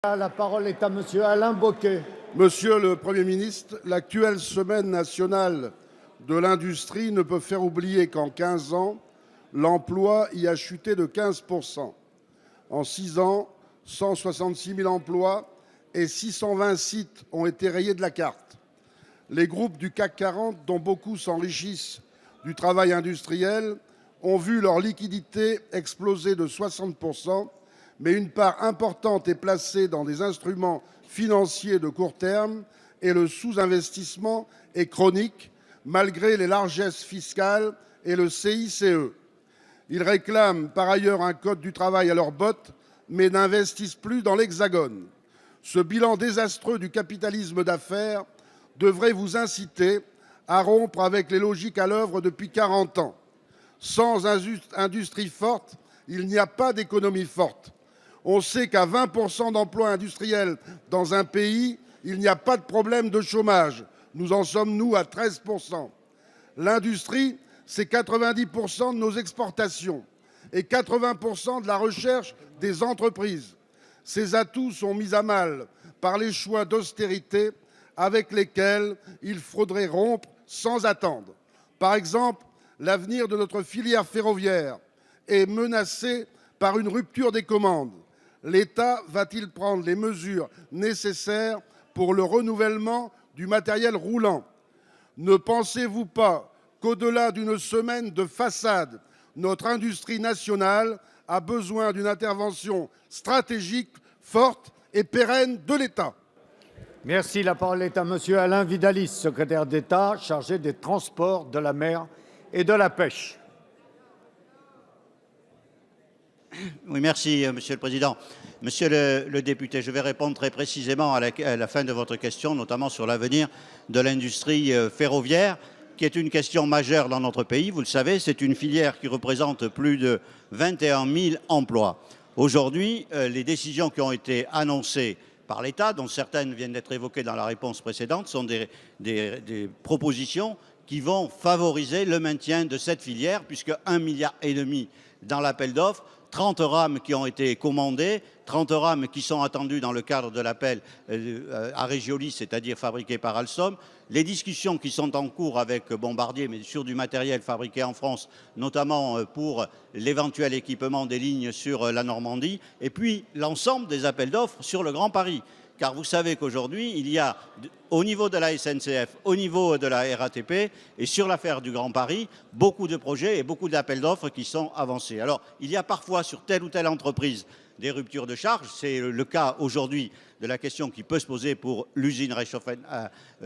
La parole est à Monsieur Alain Bocquet. Monsieur le Premier ministre, l'actuelle semaine nationale de l'industrie ne peut faire oublier qu'en 15 ans, l'emploi y a chuté de 15%. En 6 ans, 166 000 emplois et 620 sites ont été rayés de la carte. Les groupes du CAC 40, dont beaucoup s'enrichissent du travail industriel, ont vu leur liquidité exploser de 60%, mais une part importante est placée dans des instruments financiers de court terme et le sous-investissement est chronique, malgré les largesses fiscales et le CICE. Ils réclament par ailleurs un code du travail à leurs bottes, mais n'investissent plus dans l'Hexagone. Ce bilan désastreux du capitalisme d'affaires devrait vous inciter à rompre avec les logiques à l'œuvre depuis 40 ans. Sans industrie forte, il n'y a pas d'économie forte. On sait qu'à 20% d'emplois industriels dans un pays, il n'y a pas de problème de chômage. Nous en sommes, nous, à 13%. L'industrie, c'est 90% de nos exportations et 80% de la recherche des entreprises. Ces atouts sont mis à mal par les choix d'austérité avec lesquels il faudrait rompre sans attendre. Par exemple, l'avenir de notre filière ferroviaire est menacé par une rupture des commandes. L'État va-t-il prendre les mesures nécessaires pour le renouvellement du matériel roulant? Ne pensez-vous pas qu'au-delà d'une semaine de façade, notre industrie nationale a besoin d'une intervention stratégique, forte et pérenne de l'État? Merci. La parole est à Monsieur Alain Vidalies, secrétaire d'État chargé des transports, de la mer et de la pêche. Oui, merci, Monsieur le Président. Monsieur le député, je vais répondre très précisément à la fin de votre question, notamment sur l'avenir de l'industrie ferroviaire, qui est une question majeure dans notre pays. Vous le savez, c'est une filière qui représente plus de 21 000 emplois. Aujourd'hui, les décisions qui ont été annoncées par l'État, dont certaines viennent d'être évoquées dans la réponse précédente, sont des propositions qui vont favoriser le maintien de cette filière, puisque 1,5 milliard dans l'appel d'offres, 30 rames qui ont été commandées, 30 rames qui sont attendues dans le cadre de l'appel à Reggioli, c'est-à-dire fabriquées par Alstom. Les discussions qui sont en cours avec Bombardier, mais sur du matériel fabriqué en France, notamment pour l'éventuel équipement des lignes sur la Normandie, et puis l'ensemble des appels d'offres sur le Grand Paris. Car vous savez qu'aujourd'hui, il y a, au niveau de la SNCF, au niveau de la RATP et sur l'affaire du Grand Paris, beaucoup de projets et beaucoup d'appels d'offres qui sont avancés. Alors, il y a parfois sur telle ou telle entreprise des ruptures de charge. C'est le cas aujourd'hui de la question qui peut se poser pour l'usine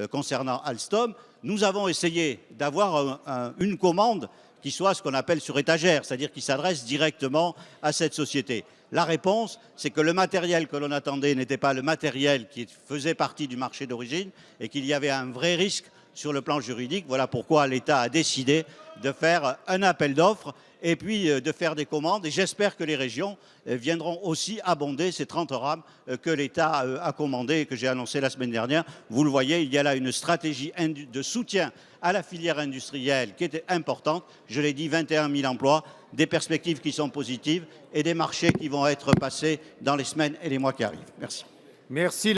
concernant Alstom. Nous avons essayé d'avoir une commande qui soit ce qu'on appelle sur étagère, c'est-à-dire qui s'adresse directement à cette société. La réponse, c'est que le matériel que l'on attendait n'était pas le matériel qui faisait partie du marché d'origine et qu'il y avait un vrai risque sur le plan juridique. Voilà pourquoi l'État a décidé de faire un appel d'offres et puis de faire des commandes. Et j'espère que les régions viendront aussi abonder ces 30 rames que l'État a commandées et que j'ai annoncées la semaine dernière. Vous le voyez, il y a là une stratégie de soutien à la filière industrielle qui était importante. Je l'ai dit, 21 000 emplois, des perspectives qui sont positives et des marchés qui vont être passés dans les semaines et les mois qui arrivent. Merci. Merci.